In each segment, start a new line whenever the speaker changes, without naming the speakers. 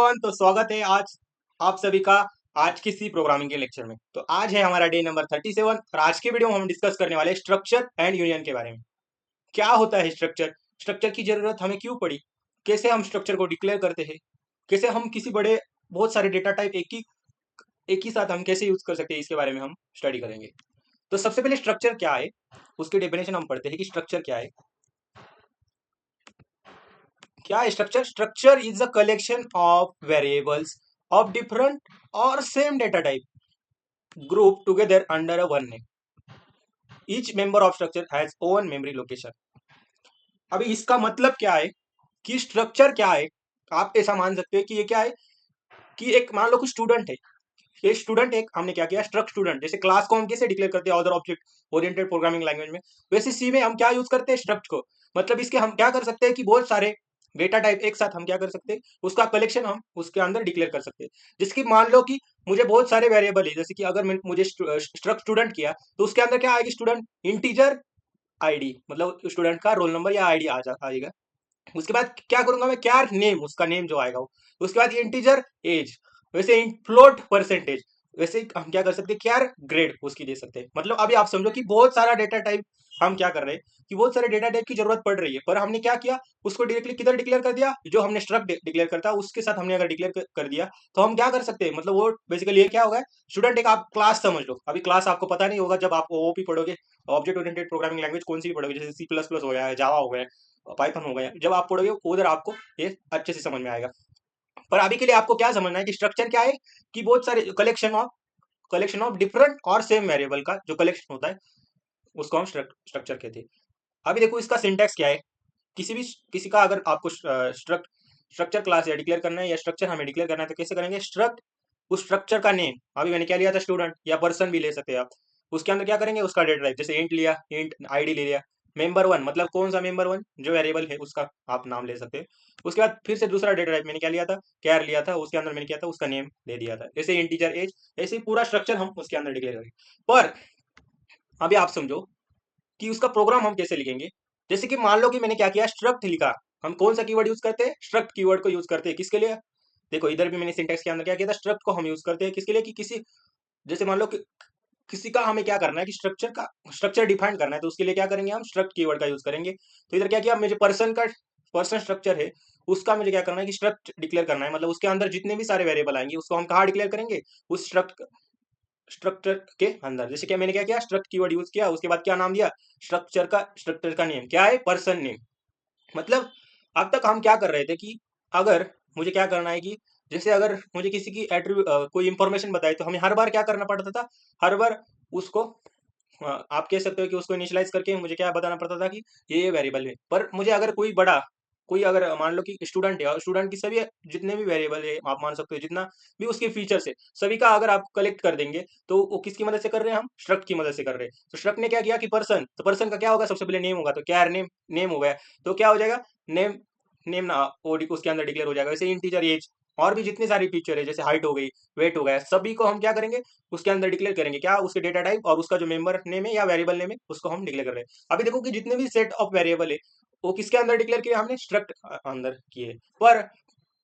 Everyone, तो स्वागत है आज आप सभी का आज की सी प्रोग्रामिंग के लेक्चर में। तो आज है हमारा डे नंबर 37 और आज की वीडियो में हम डिस्कस करने वाले स्ट्रक्चर एंड यूनियन के बारे में। क्या होता है स्ट्रक्चर, स्ट्रक्चर की जरूरत हमें क्यों पड़ी, कैसे हम स्ट्रक्चर को डिक्लेयर करते हैं, कैसे हम किसी बड़े बहुत सारे डेटा टाइप एक ही साथ हम कैसे यूज कर सकते हैं, इसके बारे में हम स्टडी करेंगे। तो सबसे पहले स्ट्रक्चर क्या है, उसकी डेफिनेशन हम पढ़ते हैं कि स्ट्रक्चर क्या है। क्या है structure? Structure is a collection of variables of different और same data type group together under a one name. Each member of structure has own memory location. अभी इसका मतलब क्या है कि स्ट्रक्चर क्या है? आप ऐसा मान सकते हैं कि ये क्या है कि एक मान लो कुछ स्टूडेंट है। ये स्टूडेंट एक हमने क्या किया, स्ट्रक्ट स्टूडेंट। जैसे क्लास को हम कैसे डिक्लेयर करते हैं other object oriented programming language में, वैसे सी में हम क्या यूज करते हैं, स्ट्रक्ट को। मतलब इसके हम क्या कर सकते हैं कि बहुत सारे डेटा टाइप एक साथ हम क्या कर सकते हैं, उसका कलेक्शन हम उसके अंदर डिक्लेयर कर सकते हैं। जिसकी मान लो कि मुझे बहुत सारे वेरिएबल है, जैसे कि अगर मुझे स्ट्रक्ट स्टूडेंट किया तो उसके अंदर क्या आएगी, स्टूडेंट इंटीजर आईडी, मतलब स्टूडेंट का रोल नंबर या आईडी आएगा। उसके बाद क्या करूंगा मैं, क्या नेम, उसका नेम जो आएगा वो। उसके बाद इंटीजर एज, वैसे फ्लोट परसेंटेज, वैसे हम क्या कर सकते हैं, क्या ग्रेड उसकी दे सकते हैं। मतलब अभी आप समझो कि बहुत सारा डेटा टाइप हम क्या कर रहे हैं कि बहुत सारे डेटा टाइप की जरूरत पड़ रही है, पर हमने क्या किया, उसको डायरेक्टली किधर डिक्लेयर कर दिया, जो हमने स्ट्रक्ट डिक्लेयर करता है उसके साथ हमने अगर डिक्लेयर कर दिया तो हम क्या कर सकते हैं, मतलब वो बेसिकली ये क्या होगा, स्टूडेंट एक आप क्लास समझ लो। अभी क्लास आपको पता नहीं होगा, जब आप ओओपी पढ़ोगे, ऑब्जेक्ट ओरिएंटेड प्रोग्रामिंग लैंग्वेज कौन सी भी पढ़ोगे, जैसे सी प्लस प्लस हो गया, जावा हो गया, पाइथन हो गया, जब आप पढ़ोगे उधर आपको ये अच्छे से समझ में आएगा। पर अभी के लिए आपको क्या समझना है कि स्ट्रक्चर क्या है, कि बहुत सारे कलेक्शन ऑफ डिफरेंट और सेम वेरिएबल का जो कलेक्शन होता है उसको हम स्ट्रक्चर कहते हैं। अभी देखो इसका सिंटैक्स क्या है। किसी का अगर आपको स्ट्रक्चर क्लास या डिक्लेयर करना है या स्ट्रक्चर हमें डिक्लेयर करना है तो कैसे करेंगे, स्ट्रक्ट उस स्ट्रक्चर का नेम। अभी मैंने क्या लिया था, स्टूडेंट या पर्सन भी ले सकते हैं आप। उसके अंदर क्या करेंगे, उसका डेटा टाइप, जैसे इंट लिया, इंट आईडी ले लिया। मेंबर वन मतलब कौन सा मेंबर वन, जो वेरिएबल है उसका आप नाम ले सकते हैं। उसके बाद फिर से दूसरा डेटा टाइप मैंने क्या लिया था, कैर लिया था, उसके अंदर मैंने किया था उसका नेम दे दिया था, जैसे इंटीजर एज। ऐसे ही पूरा स्ट्रक्चर हम उसके अंदर डिक्लेयर करेंगे। पर अभी आप समझो कि उसका प्रोग्राम हम कैसे लिखेंगे। जैसे कि मान लो कि मैंने क्या किया, स्ट्रक्ट लिखा। हम कौन सा कीवर्ड यूज करते हैं, स्ट्रक्ट कीवर्ड को यूज करते हैं किसके लिए, देखो इधर भी मैंने सिंटेक्स के अंदर क्या किया था, स्ट्रक्ट को हम यूज करते हैं किसके लिए, कि किसी, जैसे मान लो कि किसी का हमें क्या करना है कि स्ट्रक्चर डिफाइन करना है, तो उसके लिए क्या करेंगे, हम स्ट्रक्ट कीवर्ड का यूज करेंगे। तो इधर क्या किया, मुझे पर्सन स्ट्रक्चर है, उसका मुझे क्या करना है कि स्ट्रक्ट डिक्लेयर करना है। मतलब उसके अंदर जितने भी सारे वेरिएबल आएंगे उसको हम कहाँ डिक्लेयर करेंगे, उस स्ट्रक्चर के अंदर। जैसे क्या मैंने क्या किया, स्ट्रक्ट कीवर्ड यूज किया, उसके बाद क्या नाम दिया, स्ट्रक्चर का नेम क्या है, पर्सन नेम। मतलब अब तक हम क्या कर रहे थे कि अगर मुझे क्या करना है कि जैसे अगर मुझे किसी की एट्रीब्यूट कोई इंफॉर्मेशन बताए तो हमें हर बार क्या करना पड़ता था, हर बार उसको आप कह सकते हो कि उसको इनिशियलाइज करके मुझे क्या बताना पड़ता था कि ये वेरिएबल है। पर मुझे अगर कोई अगर मान लो कि स्टूडेंट है और स्टूडेंट की सभी जितने भी वेरिएबल है आप मान सकते हो, जितना भी उसके फीचर्स है सभी का अगर आप कलेक्ट कर देंगे तो वो किसकी मदद से कर रहे हैं, हम स्ट्रक्ट की मदद से कर रहे हैं। तो स्ट्रक्ट ने क्या किया कि पर्सन, तो पर्सन का क्या होगा, सबसे पहले नेम होगा, तो क्या नेम, नेम हो गया। तो क्या हो जाएगा, नेम, नेम ना उसके अंदर डिक्लेयर हो जाएगा। वैसे इंटीजर एज और भी जितनी सारी फीचर है, जैसे हाइट हो गई, वेट हो गया, सभी को हम क्या करेंगे, उसके अंदर डिक्लेयर करेंगे, क्या उसके डेटा टाइप और उसका जो मेंबर नेम है या वेरिएबल नेम है उसको हम डिक्लेयर कर रहे हैं। अभी देखो कि जितने भी सेट ऑफ वेरिएबल है वो किसके अंदर डिक्लेयर किए, हमने स्ट्रक्ट अंदर किए। पर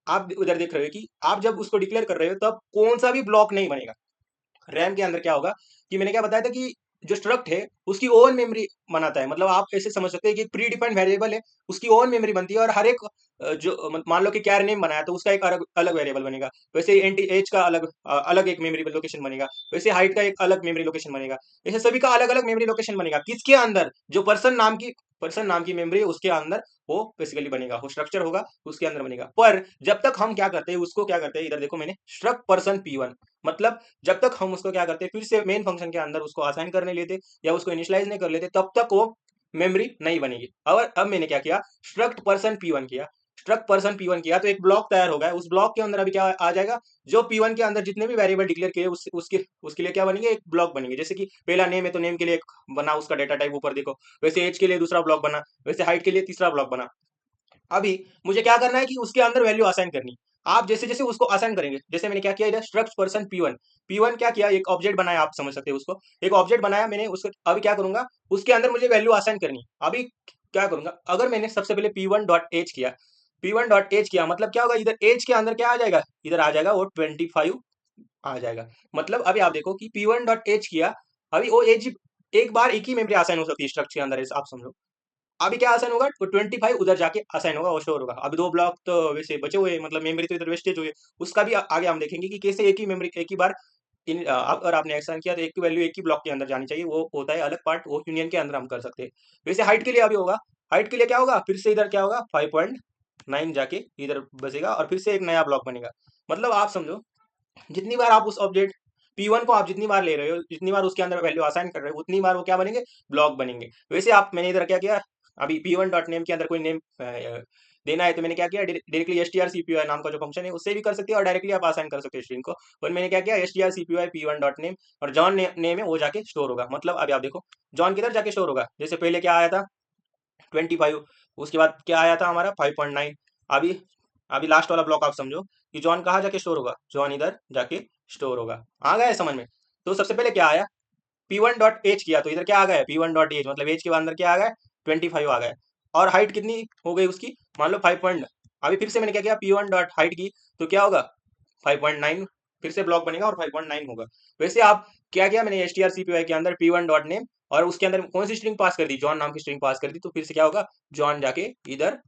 आप उधर देख रहे हो कि आप जब उसको डिक्लेयर कर रहे हो तब कौन सा भी ब्लॉक नहीं बनेगा। रैम के अंदर क्या होगा कि मैंने क्या बताया था कि जो स्ट्रक्ट है उसकी ओन मेमोरी बनाता है। मतलब आप ऐसे समझ सकते हैं कि प्री डिफाइंड वेरिएबल है, उसकी ओन मेमोरी बनती है, और हर एक मान लो कि कैर नेम बनाया तो उसका एक अलग अलग वेरिएबल बनेगा। वैसे एंटी एज का अलग एक मेमोरी लोकेशन बनेगा, वैसे हाइट का एक अलग मेमोरी लोकेशन बनेगा। ऐसे सभी का अलग अलग मेमोरी लोकेशन बनेगा किसके अंदर, जो पर्सन नाम की मेमोरी है उसके अंदर वो बेसिकली बनेगा, वो स्ट्रक्चर होगा उसके अंदर बनेगा। पर जब तक हम क्या करते हैं, उसको क्या करते हैं, इधर देखो मैंने स्ट्रक्ट पर्सन P1, मतलब जब तक हम उसको क्या करते हैं, फिर से मेन फंक्शन के अंदर उसको असाइन करने लेते या उसको इनिशियलाइज नहीं कर लेते, तब तक वो मेमोरी नहीं बनेगी। और अब मैंने क्या किया, स्ट्रक्ट पर्सन P1 किया। स्ट्रक्ट पर्सन P1 किया तो एक ब्लॉक तैयार हो गया। उस ब्लॉक के अंदर अभी क्या आ जाएगा, जो P1 के अंदर जितने भी वेरिएबल डिक्लेयर किए उसके लिए क्या बनेंगे, एक ब्लॉक बनेंगे। जैसे कि पहला नेम है तो नेम के लिए एक बना उसका डेटा टाइप, ऊपर देखो। वैसे एज के लिए दूसरा ब्लॉक बना, वैसे हाइट के लिए तीसरा ब्लॉक बना। अभी मुझे क्या करना है कि उसके अंदर वैल्यू असाइन करनी। आप जैसे जैसे उसको असाइन करेंगे, जैसे मैंने क्या किया इधर, स्ट्रक्ट पर्सन P1 क्या किया, एक ऑब्जेक्ट बनाया, आप समझ सकते हैं उसको, एक ऑब्जेक्ट बनाया मैंने उसको। अभी क्या करूंगा, उसके अंदर मुझे वैल्यू असाइन करनी। अभी क्या करूंगा, अगर मैंने सबसे पहले P1 डॉट एज किया, P1 डॉट एज किया मतलब क्या होगा, इधर एज के अंदर क्या आ जाएगा, इधर आ जाएगा वो 25 आ जाएगा। मतलब अभी आप देखो कि P1 डॉट एज किया, अभी वो एज एक बार एक ही मेमोरी असाइन हो सकती है स्ट्रक्चर के अंदर, आप समझो। अभी क्या असाइन होगा, तो 25 उधर जाके असाइन होगा और स्टोर होगा। अभी 2 ब्लॉक तो वैसे बचे हुए, मतलब मेमोरी तो इधर वेस्टेज हुई है, उसका भी आगे हम देखेंगे कि कैसे एक ही मेमोरी एक ही बार अगर आपने असाइन किया तो एक की वैल्यू एक ही ब्लॉक के अंदर जानी चाहिए, वो होता है अलग पार्ट, वो यूनियन के अंदर हम कर सकते हैं। वैसे हाइट के लिए अभी होगा, हाइट के लिए क्या होगा, फिर से इधर क्या होगा 5.9 जाके इधर बचेगा और फिर से एक नया ब्लॉक बनेगा। मतलब आप समझो, जितनी बार आप उस ऑब्जेक्ट P1 को आप जितनी बार ले रहे हो, जितनी बार उसके अंदर वैल्यू असाइन कर रहे हो, उतनी बार वो क्या बनेंगे, ब्लॉक बनेंगे। वैसे आप मैंने इधर क्या किया, अभी P1 डॉट नेम के अंदर कोई नेम देना है तो मैंने क्या किया, डायरेक्टली strcpy नाम का जो फंक्शन है उससे भी कर सकते हैं और डायरेक्टली आप असाइन कर सकते हो स्ट्रिंग को। और मैंने क्या किया, strcpy P1 डॉट नेम और जॉन नेम है वो जाके स्टोर होगा। मतलब अभी आप देखो जॉन किधर जाके स्टोर होगा, जैसे पहले क्या आया था 25, उसके बाद क्या आया था हमारा 5.9। अभी अभी लास्ट वाला ब्लॉक आप समझो कि जॉन कहाँ जाके स्टोर होगा, जॉन इधर जाके स्टोर होगा। आ गया है समझ में। तो सबसे पहले क्या आया, P1 डॉट एज किया तो इधर क्या आ गया, P1 डॉट एज मतलब एज के अंदर क्या आ गया, 25 आ गया। और हाइट कितनी हो गई उसकी, मान लो 5 पॉइंट। अभी फिर से मैंने क्या किया, P1 डॉट हाइट की तो क्या होगा 5.9, फिर से ब्लॉक बनेगा और 5.9 होगा। वैसे आप क्या किया, मैंने strcpy के अंदर P1 डॉट नेम और उसके अंदर कौन सी स्ट्रिंग पास कर दी, जॉन नाम की स्ट्रिंग पास कर दी, तो फिर से क्या होगा, जॉन जाके इधर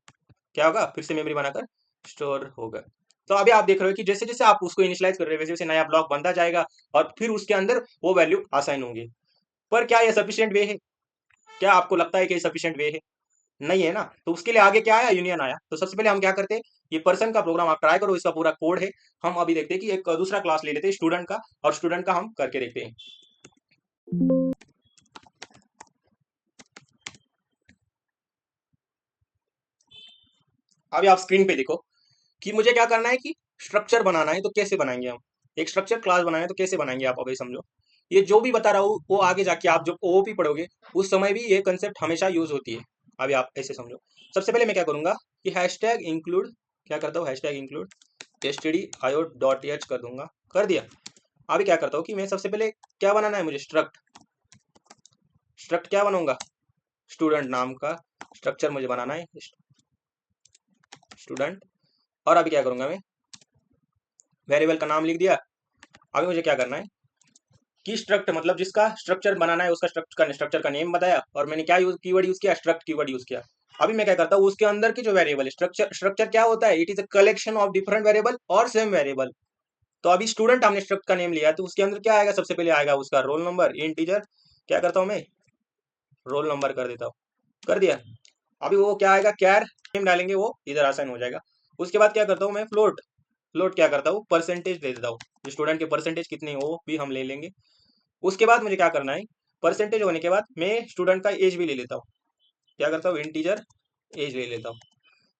क्या होगा, फिर से मेमोरी बनाकर स्टोर होगा। तो अभी आप देख रहे हो कि जैसे जैसे आप उसको इनिशियलाइज कर रहे हो वैसे वैसे नया ब्लॉक बनता जाएगा और फिर उसके अंदर वो वैल्यू असाइन होंगे। पर क्या ये सफिशिएंट वे है, क्या आपको लगता है कि ये सफिशिएंट वे है, नहीं है ना। तो उसके लिए आगे क्या आया, यूनियन आया। तो सबसे पहले हम क्या करते हैं, ये पर्सन का प्रोग्राम आप ट्राई करो, इसका पूरा कोड है। हम अभी देखते हैं कि एक दूसरा क्लास ले लेते हैं स्टूडेंट का, और स्टूडेंट का हम करके देखते हैं। अभी आप स्क्रीन पे देखो कि मुझे क्या करना है कि स्ट्रक्चर बनाना है, तो कैसे बनाएंगे हम, एक स्ट्रक्चर क्लास बनाना है तो कैसे बनाएंगे आप अभी समझो। ये जो भी बता रहा हूँ वो आगे जाके आप जब ओओपी पढ़ोगे उस समय भी ये कंसेप्ट हमेशा यूज होती है। अभी आप ऐसे समझो, सबसे पहले मैं क्या करूंगा कि हैशटैग इंक्लूड, क्या करता हूँ hashtag include stdio dot H कर दूंगा, कर दिया। अभी क्या करता हूँ कि मैं सबसे पहले क्या बनाना है, मुझे स्ट्रक्ट, स्ट्रक्ट क्या बनाऊंगा, स्टूडेंट नाम का स्ट्रक्चर मुझे बनाना है, स्टूडेंट। और अभी क्या करूंगा मैं, वेरिएबल का नाम लिख दिया। अभी मुझे क्या करना है कि स्ट्रक्ट मतलब जिसका स्ट्रक्चर बनाना है उसका स्ट्रक्चर का नेम बताया और मैंने क्या यूज कीवर्ड यूज किया, स्ट्रक्ट कीवर्ड यूज किया। अभी मैं क्या करता हूँ, उसके अंदर की जो वेरिएबल स्ट्रक्चर, स्ट्रक्चर क्या होता है, it is a collection of different variable और सेम वेरिएबल। तो अभी स्टूडेंट हमने स्ट्रक्ट का नेम लिया तो उसके अंदर क्या आएगा, सबसे पहले आएगा उसका रोल नंबर, इंटीजर क्या करता हूँ मैं, रोल नंबर कर देता हूँ, कर दिया। अभी वो क्या आएगा, कैर नेम डालेंगे वो इधर आसाइन हो जाएगा। उसके बाद क्या करता हूँ मैं, फ्लोट, फ्लोट क्या करता हूँ, परसेंटेज दे देता हूँ, स्टूडेंट के परसेंटेज कितने हैं वो भी हम ले लेंगे। उसके बाद मुझे क्या करना है, परसेंटेज होने के बाद मैं स्टूडेंट का एज भी ले लेता हूँ, क्या करता हूँ इंटीजर एज ले लेता हूँ।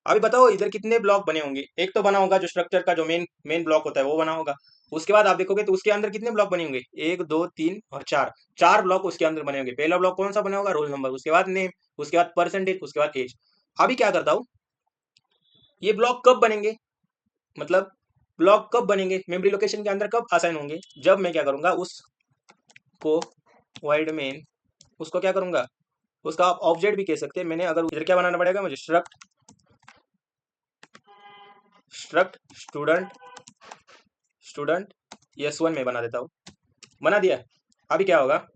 अभी बताओ इधर कितने ब्लॉक बने होंगे, एक तो बना होगा जो स्ट्रक्चर का जो मेन मेन ब्लॉक होता है वो बना होगा। उसके बाद आप देखोगे तो उसके अंदर कितने ब्लॉक बने होंगे, 1 2 3 और 4, 4 ब्लॉक उसके अंदर बने होंगे। पहला ब्लॉक कौन सा बना होगा, रोल नंबर, उसके बाद नेम, उसके बाद परसेंटेज, उसके बाद एज। अभी क्या करता हूँ, ये ब्लॉक कब बनेंगे, मतलब ब्लॉक कब बनेंगे मेमोरी लोकेशन के अंदर कब असाइन होंगे, जब मैं क्या करूंगा उसको वाइड मेन, उसको क्या करूंगा, उसका आप ऑब्जेक्ट भी कह सकते हैं। मैंने अगर इधर क्या बनाना पड़ेगा मुझे, struct, struct student, student S1 में बना देता हूँ, बना दिया। अभी क्या होगा,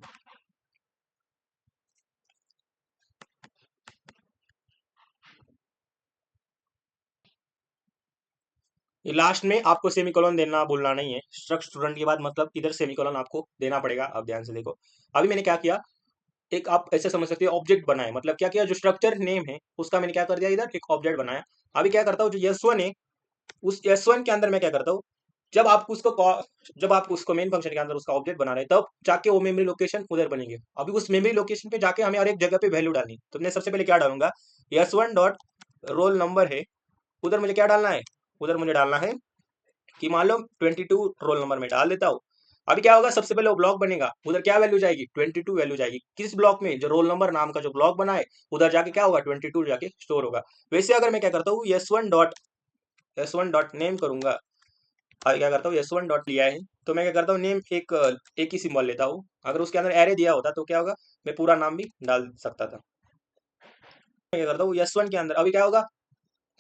ये लास्ट में आपको सेमीकोलन देना भूलना नहीं है, स्ट्रक्ट स्टूडेंट के बाद मतलब इधर सेमीकोलन आपको देना पड़ेगा। अब ध्यान से देखो, अभी मैंने क्या किया, एक आप ऐसे समझ सकते हो ऑब्जेक्ट बनाए, मतलब क्या किया, जो स्ट्रक्चर नेम है उसका मैंने क्या कर दिया, इधर एक ऑब्जेक्ट बनाया। अभी क्या करता हूँ, जो S1 है उस S1 के अंदर मैं क्या करता हूँ, जब आप उसको जब आप उसको मेन फंक्शन के अंदर उसका ऑब्जेक्ट बना रहे हैं तब जाके वो मेमोरी लोकेशन उधर बनेंगे। अभी उस मेमोरी लोकेशन पे जाके हमें हर एक जगह पे वैल्यू डालनी, तो मैं सबसे पहले क्या डालूंगा, S1 डॉट रोल नंबर है, उधर मुझे क्या डालना है, उधर मुझे डालना है कि मान लो 22 रोल नंबर में डाल देता हूँ। अभी क्या होगा, सबसे पहले वो ब्लॉक बनेगा, उधर क्या वैल्यू जाएगी, 22 वैल्यू जाएगी। किस ब्लॉक में, जो रोल नंबर नाम का जो ब्लॉक बना है उधर जाके क्या होगा, 22 जाके स्टोर होगा। वैसे अगर मैं क्या करता हूँ, S1 डॉट नेम करूंगा, अभी क्या करता हूँ, S1 डॉट लिया है तो मैं क्या करता हूँ, नेम एक ही सिंबल लेता हूँ। अगर उसके अंदर एरे दिया होता तो क्या होगा, मैं पूरा नाम भी डाल सकता था। मैं क्या करता हूँ, S1 के अंदर अभी क्या होगा,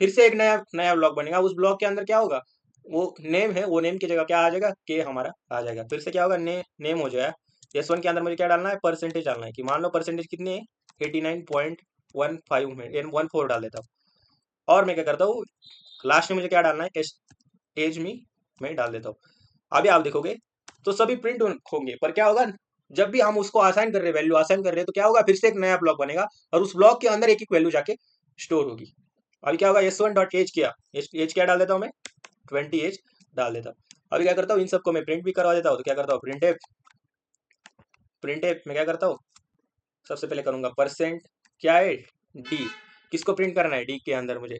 फिर से एक नया नया ब्लॉक बनेगा। उस ब्लॉक के अंदर क्या होगा, वो नेम है, वो नेम की जगह क्या आ जाएगा, के हमारा आ जाएगा। फिर से क्या होगा, नेम हो जाएगा। S1 के अंदर मुझे क्या डालना है, परसेंटेज डालना है, कि मान लो परसेंटेज कितनी है, 89.15 में 14 डाल देता हूँ। और मैं क्या करता हूँ, लास्ट में मुझे क्या डालना है, एज मी मैं डाल देता हूँ। अभी आप देखोगे तो सभी प्रिंट होंगे, पर क्या होगा, जब भी हम उसको असाइन कर रहे हैं, वैल्यू असाइन कर रहे हैं, तो क्या होगा, फिर से एक नया ब्लॉक बनेगा और उस ब्लॉक के अंदर एक एक वैल्यू जाके स्टोर होगी। अभी क्या होगा, S1 डॉट एज किया, एज क्या डाल देता हूँ मैं, 20 एज डाल देता हूँ। अभी क्या करता हूँ, इन सबको मैं प्रिंट भी करवा देता हूँ। तो क्या करता हूँ, प्रिंट एफ में क्या करता हूँ, सबसे पहले करूंगा परसेंट क्या है, डी। किसको प्रिंट करना है, डी के अंदर मुझे,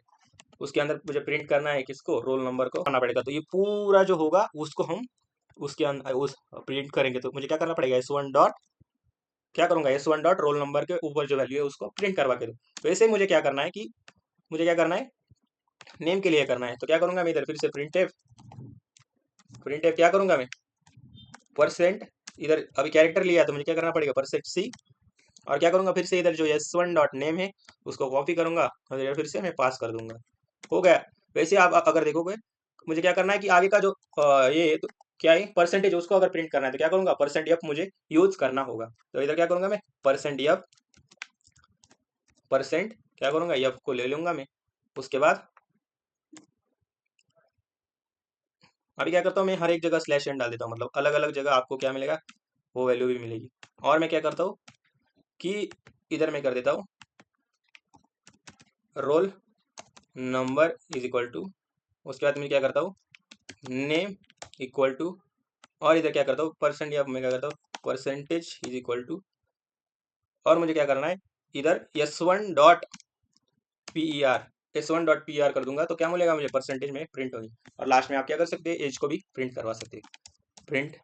उसके अंदर मुझे प्रिंट करना है किसको, रोल नंबर को करना पड़ेगा। तो ये पूरा जो होगा उसको हम उसके अंदर उस प्रिंट करेंगे। तो मुझे क्या करना पड़ेगा, S1 डॉट क्या करूंगा, S1 डॉट रोल नंबर के ऊपर जो वैल्यू है उसको प्रिंट करवा के दो। तो ऐसे ही मुझे क्या करना है कि मुझे क्या करना है, नेम के लिए करना है। तो क्या करूंगा मैं, इधर फिर से प्रिंट एफ क्या करूंगा मैं, परसेंट, इधर अभी कैरेक्टर लिया तो मुझे क्या करना पड़ेगा, परसेंट सी। और क्या करूंगा, फिर से इधर जो S1 डॉट नेम है उसको कॉपी करूंगा और इधर फिर से मैं पास कर दूंगा, हो गया। वैसे आप अगर देखोगे, मुझे क्या करना है कि आगे का जो ये है, तो क्या है, परसेंटेज, उसको अगर प्रिंट करना है तो क्या करूंगा, परसेंट एफ मुझे यूज करना होगा। तो इधर क्या करूंगा मैं, परसेंट एफ, परसेंट क्या करूंगा, एफ को ले लूंगा मैं। उसके बाद अभी क्या करता हूँ मैं, हर एक जगह स्लैश एन डाल देता हूँ, मतलब अलग अलग जगह आपको क्या मिलेगा, वो वैल्यू भी मिलेगी। और मैं क्या करता हूँ कि इधर मैं कर देता हूँ roll number is equal to, उसके बाद मैं क्या करता हूँ, नेम इक्वल टू, और इधर क्या करता हूँ, परसेंट, या मैं क्या करता हूँ, परसेंटेज इज इक्वल टू, और मुझे क्या करना है, इधर S1 dot P E R कर दूंगा। तो क्या मिलेगा मुझे, परसेंटेज में प्रिंट होगी। और लास्ट में आप क्या कर सकते हैं, एज को भी प्रिंट करवा सकते हैं। प्रिंट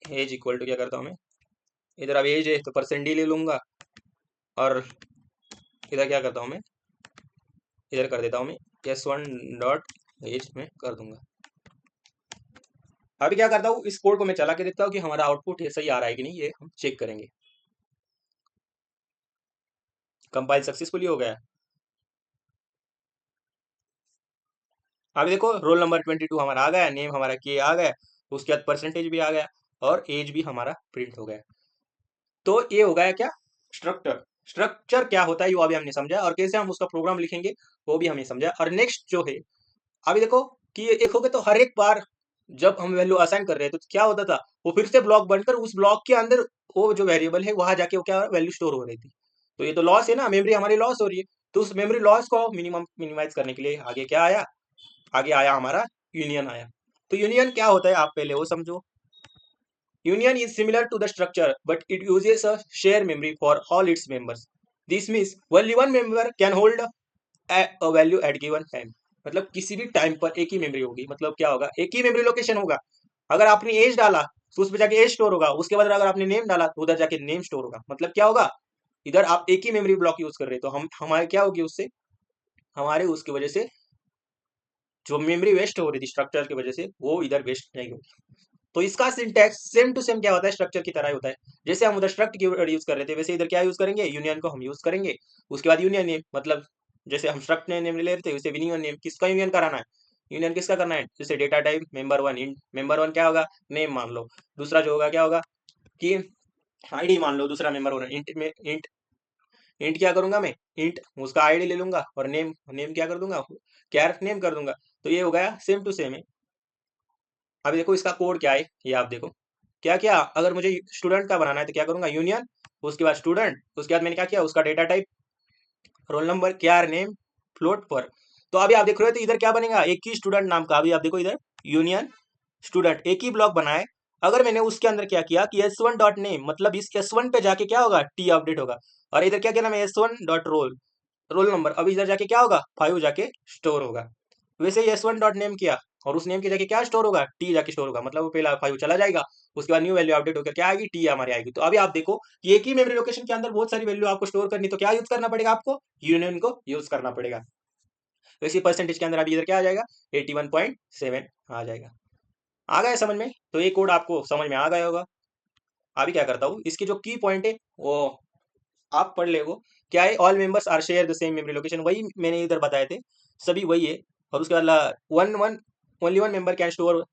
एज इक्वल टू क्या करता हूँ मैं, इधर अब एज है तो परसेंट डी ले लूंगा, और इधर क्या करता हूँ मैं, इधर कर देता हूँ मैं S1 डॉट एज में कर दूंगा। अभी क्या करता हूँ, इस कोड को मैं चला के देखता हूँ कि हमारा आउटपुट सही आ रहा है कि नहीं, ये हम चेक करेंगे। कंपाइल सक्सेसफुली हो गया। अभी देखो रोल नंबर 22 हमारा आ गया, नेम हमारा के आ गया, उसके बाद परसेंटेज भी आ गया, और एज भी हमारा प्रिंट हो गया। तो ये हो गया क्या, स्ट्रक्चर। स्ट्रक्चर क्या होता है वो अभी हमने समझा, और कैसे हम उसका प्रोग्राम लिखेंगे वो भी हमने समझा। और नेक्स्ट जो है, अभी देखो कि ये एक हो गया, तो हर एक बार जब हम वैल्यू असाइन कर रहे हैं तो क्या होता था, वो फिर से ब्लॉक बनकर उस ब्लॉक के अंदर वो जो वेरिएबल है वहां जाके वो क्या वैल्यू स्टोर हो रही थी। तो ये तो लॉस है ना, मेमोरी हमारी लॉस हो रही है। तो उस मेमोरी लॉस को मिनिमाइज करने के लिए आगे क्या आया, आगे आया हमारा यूनियन आया। तो यूनियन क्या होता है, आप पहले वो समझो। Union is similar to the structure, but it uses a shared memory for all its members. This means only one member can hold a value at given time. मतलब किसी भी टाइम पर एक ही मेमोरी होगी, मतलब क्या होगा, एक ही मेमोरी लोकेशन होगा। अगर आपने एज डाला तो उस पर जाके एज स्टोर होगा, उसके बाद अगर आपने नेम डाला तो उधर जाके नेम स्टोर होगा। मतलब क्या होगा, इधर आप एक ही मेमोरी ब्लॉक यूज कर रहे हैं, तो हम हमारे क्या होगी उससे, हमारे उसकी वजह से जो मेमोरी वेस्ट हो रही थी स्ट्रक्चर की वजह से, वो इधर वेस्ट नहीं होगी। तो इसका सिंटैक्स सेम टू सेम क्या होता है, स्ट्रक्चर की तरह ही होता है। जैसे हम उधर स्ट्रक्ट की यूज कर रहे थे, वैसे इधर क्या यूज करेंगे, यूनियन को हम यूज करेंगे। उसके बाद यूनियन नेम, मतलब जैसे हम स्ट्रक्ट नेम ले रहे थे, वैसे यूनियन नेम, किसका यूनियन कराना है, यूनियन किसका करना है, जैसे data type member one, int member one क्या होगा, नेम मान लो। दूसरा जो होगा क्या होगा कि आईडी मान लो, दूसरा मेंबर वन, इंट में इंट क्या करूंगा मैं, इंट उसका आईडी ले लूंगा, और नेम नेम क्या कर दूंगा, कैर नेम कर दूंगा। तो ये हो गया सेम टू सेम है। अभी देखो इसका कोड क्या है, ये आप देखो। क्या क्या, अगर मुझे स्टूडेंट का बनाना है तो क्या करूंगा, यूनियन, उसके बाद स्टूडेंट, उसके बाद मैंने क्या किया, उसका डेटा टाइप रोल नंबर, क्या नेम, फ्लोट पर। तो अभी आप देख रहे हो तो इधर क्या बनेगा, एक ही स्टूडेंट नाम का। अभी आप देखो इधर यूनियन स्टूडेंट एक ही ब्लॉक बनाए। अगर मैंने उसके अंदर क्या किया कि S1 डॉट नेम, मतलब इस S1 पे जाके क्या होगा, टी अपडेट होगा। और इधर क्या किया ना, मैं S1 dot roll roll number, अब इधर जाके क्या होगा, 5 जाके स्टोर होगा। वैसे ही S1 डॉट नेम किया, और उस नेम की जगह क्या स्टोर होगा, टी जाके स्टोर होगा, मतलब वो पहला 5 चला जाएगा। उसके बाद न्यू वैल्यू अपडेट होकर क्या आएगी, टी हमारी आएगी। तो अभी आप देखो कि एक ही मेमोरी लोकेशन के अंदर बहुत सारी वैल्यू आपको स्टोर करनी, तो क्या यूज करना पड़ेगा, आपको यूनियन को यूज करना पड़ेगा। वैसे परसेंटेज के अंदर अभी इधर क्या आ जाएगा, 81.7 आ जाएगा। आ गया समझ में, तो ये कोड आपको समझ में आ गया होगा। अभी क्या करता हूँ, इसके जो की पॉइंट है वो आप पढ़ ले। वो क्या है, all members are share the same memory location, वही मैंने इधर बताए थे, सभी वही है। और उसके बाद one one only one member can store,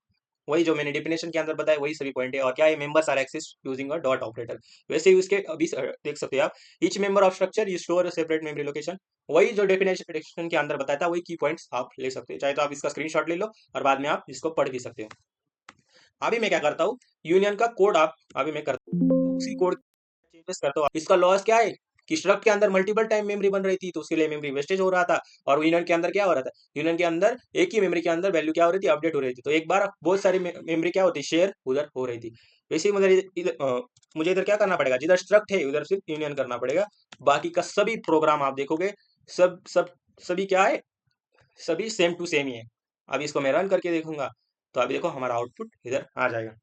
वही जो मैंने डेफिनेशन के अंदर बताया वही सभी पॉइंट है। और क्या है, members are access using a dot operator, वैसे ही उसके अभी देख सकते हैं आप, each member of structure you store separate memory location, वही जो डेफिनेशन के अंदर बताया था वही की पॉइंट्स आप ले सकते हैं। चाहे तो आप इसका स्क्रीनशॉट ले लो और बाद में आप इसको पढ़ भी सकते हो। अभी मैं क्या करता हूँ, यूनियन का कोड आप अभी मैं करता हूँ, उसी कोड चेंजेस करता हूँ। इसका लॉस क्या है कि स्ट्रक्ट के अंदर मल्टीपल टाइम मेमोरी बन रही थी, तो उसके लिए मेमोरी वेस्टेज हो रहा था। और यूनियन के अंदर क्या हो रहा था, यूनियन के अंदर एक ही मेमोरी के अंदर वैल्यू क्या हो रही थी, अपडेट हो रही थी। तो एक बार बहुत सारी मेमोरी क्या होती, शेयर उधर हो रही थी। वैसे ही मुझे इधर क्या करना पड़ेगा, जिधर स्ट्रक्ट है उधर सिर्फ यूनियन करना पड़ेगा। बाकी का सभी प्रोग्राम आप देखोगे, सब सब सभी क्या है, सभी सेम टू सेम ही है। अभी इसको मैं रन करके देखूंगा, तो अभी देखो हमारा आउटपुट इधर आ जाएगा।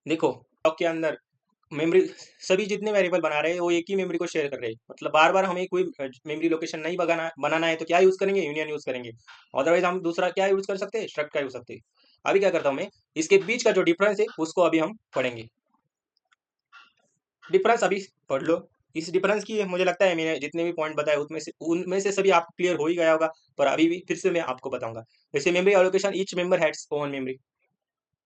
देखो ब्लॉक के अंदर मेमोरी, सभी जितने वेरिएबल बना रहे हैं वो एक ही मेमोरी को शेयर कर रहे हैं। मतलब बार बार हमें कोई मेमोरी लोकेशन नहीं बनाना है, तो क्या यूज करेंगे, यूनियन यूज करेंगे। अदरवाइज हम दूसरा क्या यूज कर सकते हैं, स्ट्रक्ट का यूज सकते हैं। अभी क्या करता हूँ मैं, इसके बीच का जो डिफरेंस है उसको अभी हम पढ़ेंगे। डिफरेंस अभी पढ़ लो। इस डिफरेंस की मुझे लगता है मैंने जितने भी पॉइंट बताए उनमें से सभी आपको क्लियर हो ही गया होगा, पर अभी भी फिर से मैं आपको बताऊंगा। जैसे memory allocation, each member has own memory,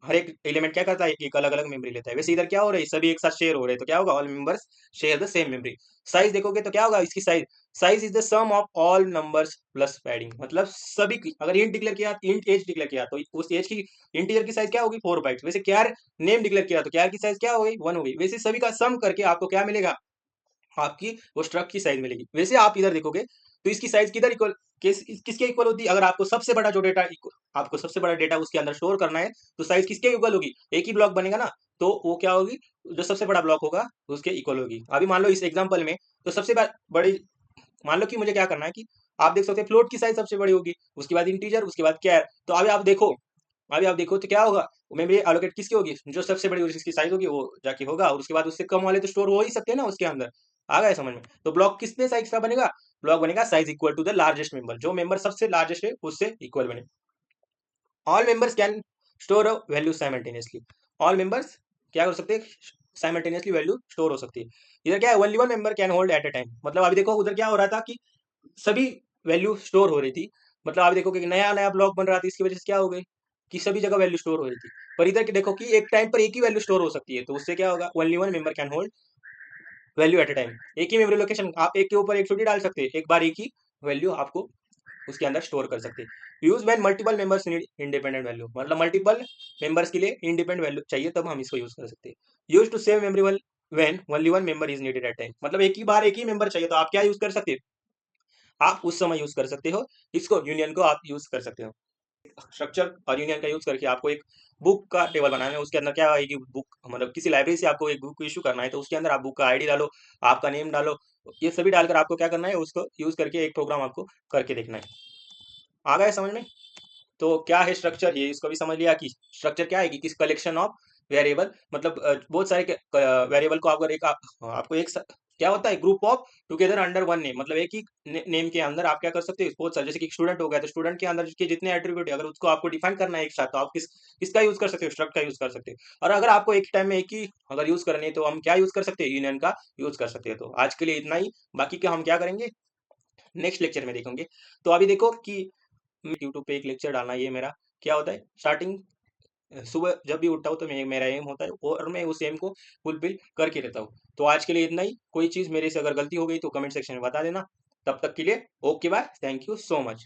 हर एक एलिमेंट क्या करता है, एक अलग अलग मेमोरी लेता है। वैसे इधर क्या हो रहा है, सभी एक साथ शेयर हो रहे हैं, तो क्या होगा, all members share the same memory. Size देखोगे तो क्या होगा, इसकी size, size is the sum of all numbers plus padding. मतलब सभी की अगर इंट डिक्लेयर किया, इंट एज डिक्लेयर किया, तो उस एज की इंटीजर की साइज क्या होगी, 4 बाइट्स। वैसे क्यार नेम डिक्लेयर किया तो क्यार की साइज क्या हो गई, 1 हो गई। वैसे सभी का सम करके आपको क्या मिलेगा, आपकी वो स्ट्रक्ट की साइज मिलेगी। वैसे आप इधर देखोगे तो इसकी साइज किधर इक्वल, किसके इक्वल होती है, अगर आपको सबसे बड़ा जो डेटा, आपको सबसे बड़ा डेटा उसके अंदर स्टोर करना है, तो साइज किसके इक्वल होगी, एक ही ब्लॉक बनेगा ना, तो वो क्या होगी, जो सबसे बड़ा ब्लॉक होगा उसके इक्वल होगी। अभी मान लो इस एग्जांपल में, तो सबसे बड़ी, मान लो कि मुझे क्या करना है कि आप देख सकते हैं फ्लोट की साइज सबसे बड़ी होगी, उसके बाद इंटीजर, उसके बाद कैर। तो अभी आप देखो तो क्या होगा, मेमोरी एलोकेट किसकी होगी, जो सबसे बड़ी जिसकी साइज होगी वो जाके होगा, और उसके बाद उससे कम वाले तो स्टोर हो ही सकते हैं ना उसके अंदर। आ गया समझ में। तो ब्लॉक किसने साइज का बनेगा, ब्लॉक बनेगा size equal to the largest member, जो मेंबर सबसे लार्जेस्ट है उससे इक्वल बने। All members can store a value simultaneously, all members क्या कर सकते हैं, साइमल्टेनियसली वैल्यू स्टोर हो सकती है। इधर क्या है, only one member can hold at a time. मतलब अभी देखो उधर क्या हो रहा था कि सभी वैल्यू स्टोर हो रही थी। मतलब आप देखो कि नया नया ब्लॉक बन रहा था, इसकी वजह से क्या हो गई कि सभी जगह वैल्यू स्टोर हो रही थी। पर इधर के देखो कि एक टाइम पर एक ही वैल्यू स्टोर हो सकती है, तो उससे क्या होगा, only one member can hold value at a time. एक ही मेमोरी लोकेशन आप एक के ऊपर एक छोटी डाल सकते हैं, एक बार एक ही वैल्यू आपको उसके अंदर स्टोर कर सकते हैं। Use when multiple members need independent value, मतलब मल्टीपल मेंबर्स के लिए इंडिपेंडेंट वैल्यू चाहिए, तब हम इसको यूज कर सकते हैं। Use to save memory when only one member is needed at time, मतलब एक ही बार एक ही मेंबर चाहिए, तो आप क्या यूज कर सकते हैं, आप उस समय यूज कर सकते हो। इसको यूनियन को आप यूज कर सकते हो। स्ट्रक्चर और यूनियन का यूज करके आपको एक बुक का टेबल बनाना है, उसके अंदर क्या है कि बुक, मतलब किसी लाइब्रेरी से आपको एक बुक इशू करना है, तो उसके अंदर आप बुक का आईडी डालो, आपका नेम डालो, ये सभी डालकर आपको क्या करना है, उसको यूज करके एक प्रोग्राम आपको करके देखना है। आ गया समझ में। तो क्या है स्ट्रक्चर, ये इसको भी समझ लिया कि स्ट्रक्चर क्या है, कि किस कलेक्शन ऑफ वेरिएबल, मतलब बहुत सारे वेरिएबल को अगर आपको क्या होता है, group of together under one name, मतलब एक ही नेम के अंदर आप क्या कर सकते हो, बहुत सारे, जैसे कि स्टूडेंट हो गया, तो स्टूडेंट के अंदर के जितने एट्रीब्यूट है, अगर उसको आपको डिफाइन करना है एक साथ, तो आप किसका यूज कर सकते हो, स्ट्रक्ट का यूज कर सकते हो। और अगर आपको एक टाइम में एक ही अगर यूज करनी है, तो हम क्या यूज कर सकते हैं, यूनियन का यूज कर सकते हैं। तो आज के लिए इतना ही, बाकी का हम क्या करेंगे नेक्स्ट लेक्चर में देखेंगे। तो अभी देखो कि यूट्यूब पे एक लेक्चर डालना, ये मेरा क्या होता है, स्टार्टिंग सुबह जब भी उठता हूँ तो मेरा एम होता है, और मैं उस एम को फुलफिल करके रहता हूँ। तो आज के लिए इतना ही। कोई चीज़ मेरे से अगर गलती हो गई तो कमेंट सेक्शन में बता देना। तब तक के लिए okay bye, thank you so much.